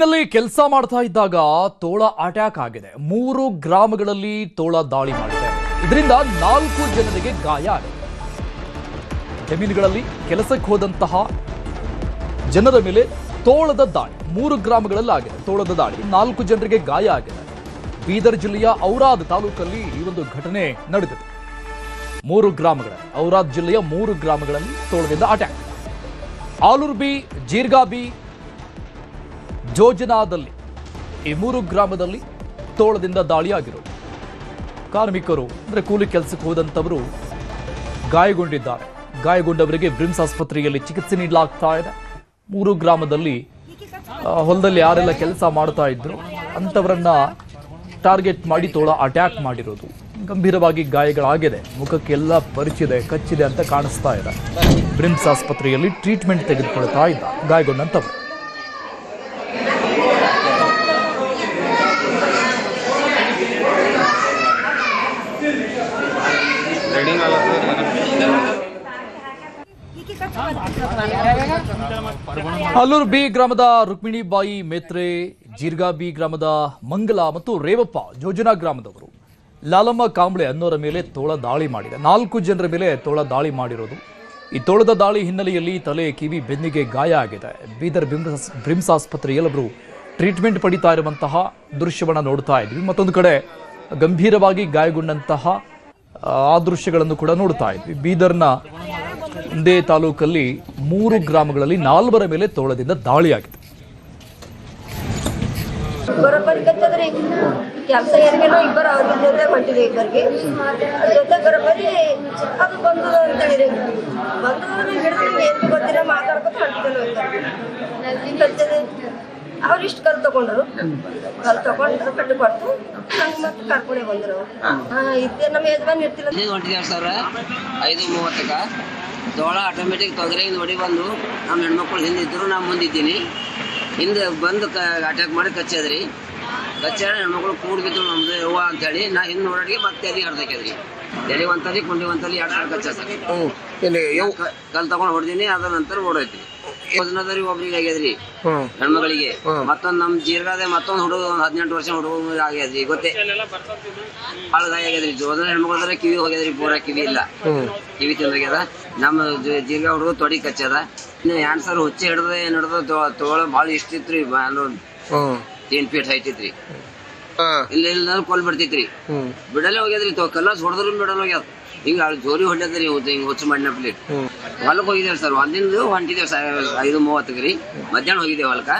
ನಲ್ಲಿ ಕೆಲಸ ಮಾಡ್ತಾ ಇದ್ದಾಗ ತೋಳ ಅಟ್ಯಾಕ್ ಆಗಿದೆ. 3 ಗ್ರಾಮಗಳಲ್ಲಿ ತೋಳ ದಾಳಿ ಮಾಡಿದೆ. ಇದರಿಂದ 4 ಜನರಿಗೆ ಗಾಯ ಆಗಿದೆ. ಜಮೀನುಗಳಲ್ಲಿ ಕೆಲಸಕ್ಕೆ ಹೋದಂತಹ ಜನರ ಮೇಲೆ ತೋಳದ ದಾಳಿ 3 ಗ್ರಾಮಗಳಲ್ಲಿ ಆಗಿದೆ. ತೋಳದ ದಾಳಿ 4 ಜನರಿಗೆ ಗಾಯ ಆಗಿದೆ. ಬೀದರ್ ಜಿಲ್ಲೆಯ ಔರಾದ್ ತಾಲೂಕಲ್ಲಿ ಈ ಒಂದು ಘಟನೆ ನಡೆದಿದೆ. 3 ಗ್ರಾಮಗಳ ಔರಾದ್ ಜಿಲ್ಲೆಯ 3 ಗ್ರಾಮಗಳಲ್ಲಿ ತೋಳದಿಂದ ಅಟ್ಯಾಕ್. ಆಲೂರು ಬಿ, ಜೀರ್ಗಾ ಬಿ, ಜೋಜನಾದಲ್ಲಿ ಈ 3 ಗ್ರಾಮದಲ್ಲಿ ತೋಳದಿಂದ ದಾಳಿಯಾಗಿರೋದು. ಕಾರ್ಮಿಕರು ಅಂದ್ರೆ ಕೂಲಿ ಕೆಲಸಕ್ಕೆ ಹೋದಂತವರು ಗಾಯಗೊಂಡಿದ್ದಾರೆ. ಗಾಯಗೊಂಡವರಿಗೆ ಬ್ರಿಮ್ಸ್ ಆಸ್ಪತ್ರೆಯಲ್ಲಿ ಚಿಕಿತ್ಸೆ ನೀಡಲಾಗ್ತಾ ಇದೆ. 3 ಗ್ರಾಮದಲ್ಲಿ ಹೊಲದಲ್ಲಿ ಯಾರೆಲ್ಲ ಕೆಲಸ ಮಾಡ್ತಾ ಇದ್ರು ಅಂತವರನ್ನ ಟಾರ್ಗೆಟ್ ಮಾಡಿ ತೋಳ ಅಟ್ಯಾಕ್ ಮಾಡಿರೋದು. ಗಂಭೀರವಾಗಿ ಗಾಯಗಳಾಗಿದೆ. ಮುಖಕ್ಕೆಲ್ಲ ಪರಿಚಿದೆ, ಕಚ್ಚಿದೆ ಅಂತ ಕಾಣಿಸ್ತಾ ಇದೆ. ಬ್ರಿಮ್ಸ್ ಆಸ್ಪತ್ರೆಯಲ್ಲಿ ಟ್ರೀಟ್ಮೆಂಟ್ ತೆಗೆದುಕೊಳ್ತಾ ಇದ್ದ ಗಾಯಗೊಂಡಂತವರು. ಆಲೂರು ಬಿ ಗ್ರಾಮದ ರುಕ್ಮಿಣಿಬಾಯಿ ಮೇತ್ರೆ, ಜೀರ್ಗಾ ಬಿ ಗ್ರಾಮದ ಮಂಗಲ ಮತ್ತು ರೇವಪ್ಪ ಜೋಜನಾ ಗ್ರಾಮದವರು ಲಾಲಮ್ಮ ಕಾಂಬ್ಳೆ ಅನ್ನೋರ ಮೇಲೆ ತೋಳ ದಾಳಿ ಮಾಡಿದೆ. 4 ಜನರ ಮೇಲೆ ತೋಳ ದಾಳಿ ಮಾಡಿರೋದು. ಈ ತೋಳದ ದಾಳಿ ಹಿನ್ನೆಲೆಯಲ್ಲಿ ತಲೆ, ಕಿವಿ, ಬೆನ್ನಿಗೆ ಗಾಯ ಆಗಿದೆ. ಬೀದರ್ ಬ್ರಿಮ್ಸ್ ಆಸ್ಪತ್ರೆಯಲ್ಲಿ ಅವರು ಟ್ರೀಟ್ಮೆಂಟ್ ಪಡಿತಾ ಇರುವಂತಹ ದೃಶ್ಯವನ್ನು ನೋಡ್ತಾ ಇದ್ವಿ. ಮತ್ತೊಂದು ಕಡೆ ಗಂಭೀರವಾಗಿ ಗಾಯಗೊಂಡಂತಹ ಆ ದೃಶ್ಯಗಳನ್ನು ಕೂಡ ನೋಡ್ತಾ ಇದ್ವಿ. ಬೀದರ್ನ ಒಂದೇ ತಾಲೂಕಲ್ಲಿ 3 ಗ್ರಾಮಗಳಲ್ಲಿ 4 ಮೇಲೆ ತೋಳದಿಂದ ದಾಳಿಯಾಗಿದೆ. ಬರೋಬ್ಬರಿ ಕಚ್ಚದ್ರಿ ಕೆಲಸ ಏನ್ಗೇನೋ ಇಬ್ಬರು ಅವ್ರ ಜೊತೆ ಹೊಂಟಿದೆ. ಇಬ್ಬರಿಗೆ ಜೊತೆ ಬರೋಬ್ಬರಿ ಅದು ಬಂದು ಅಂತ ಹೇಳಿರಿ. ಬಂದು ಹಿಡಿದು ಏನು ಗೊತ್ತಿಲ್ಲ ಮಾತಾಡ್ಕೊತ ಹೊಂಟಿದ್ದೇನೆ. ಕಚ್ಚದೆ ಅವ್ರು ಇಷ್ಟು ಕಲ್ ತಗೊಂಡ್ರು. ಕಲ್ ತಗೊಂಡ್ರು, ಕಟ್ಟು ಕೊಟ್ಟು ಹಂಗೆ ಮತ್ತೆ ಕರ್ಕೊಂಡೇ ಬಂದರು. ಇದ್ದೇ ನಮ್ಮ ಯಜಮಾನ್ ಇರ್ತಿಲ್ಲ. ಹೊಂಟಿದ್ದೇವೆ ಸರ್ 5:30ಕ್ಕೆ ತೋಳ ಆಟೋಮೆಟಿಕ್ ತೊಗರೆ ನೋಡಿ ಬಂದು ನಮ್ಮ ಹೆಣ್ಮಕ್ಳು ಹಿಂದಿದ್ರು, ನಾ ಮುಂದಿದ್ದೀನಿ. ಹಿಂದೆ ಬಂದು ಅಟ್ಯಾಕ್ ಮಾಡಿ ಕಚ್ಚದ್ರಿ. ಕಚ್ಚಾಡ ಹೆಣ್ಮಕ್ಳು ಕೂಡಿ ಬಿದ್ದು ನಮ್ದು ಯವ್ವ ಅಂತೇಳಿ ನಾ ಹಿಂದೆ ನೋಡೋರಿಗೆ ಮತ್ತೆ ಅಲ್ಲಿ ಹರ್ದಕ್ಯದ್ರಿ. ಎಲ್ಲಿ ಒಂತಲ್ಲಿ ಕುಂಡಿ ಒಂತಲ್ಲಿ 2 ಸಲ ಕಚ್ಚ ಸರ್. ಕಲ್ ತಗೊಂಡು ಹೊಡೆದಿನಿ. ಅದ ನಂತರ ಓಡೈತಿ. ಯೋಜನಾದವ್ರಿಗೆ ಒಬ್ರಿಗೆ ಆಗ್ಯದ್ರಿ ಹೆಣ್ಮಗಳಿಗೆ. ಮತ್ತೊಂದು ನಮ್ಮ ಜೀರ್ಗಾದ ಮತ್ತೊಂದು ಹುಡುಗ 18 ವರ್ಷ ಹುಡುಗ ಆಗ್ಯದ್ರಿ. ಗೊತ್ತೇ ಭಾಳ ಗಾಯ ಆಗ್ಯದ್ರಿ. ಯೋಜನಾ ಹೆಣ್ಮಕ್ಳದ್ರೆ ಕಿವಿ ಹೋಗ್ಯದ್ರಿ. ಪೂರ ಕಿವಿ ಇಲ್ಲ, ಕಿವಿ ತಿಂದೋಗ್ಯದ. ನಮ್ಮ ಜೀರ್ಗಾ ಹುಡುಗ ತೊಡಿ ಕಚ್ಚದ. ಇನ್ನು 2 ಸಲ ಹುಚ್ಚಿ ಹಿಡ್ದ ಏನ್ ಹಿಡ್ದ ತೋಳ ಭಾಳ ಇಷ್ಟಿತ್ರಿ. 10 ಫೀಟ್ ಹೈಟ್ ಇತ್ರಿ. ಇಲ್ಲ ಕೊಲ್ ಬಿಡ್ತಿತ್ರಿ. ಬಿಡಲೆ ಹೋಗ್ಯದ್ರಿ. ಕಲ್ಲಾಸ್ ಹೊಡೆದ್ರು ಬಿಡಲ್ ಹೋಗ್ಯದ. ಹಿಂಗ ಜೋರಿ ಹೊಡ್ಯದ್ರಿ. ಹಿಂಗ ಹುಚ್ಚು ಮಾಡಿನ ಪ್ಲೇಟ್. ಹೊಲಕ್ಕೆ ಹೋಗಿದ್ದೇವೆ ಸರ್. ಹೊಂದಿದ್ದು ಹೊಂಟಿದ್ದೇವೆ 5:30 ರೀ. ಮಧ್ಯಾಹ್ನ ಹೋಗಿದ್ದೇವೆ ಹೊಲಕ್ಕ.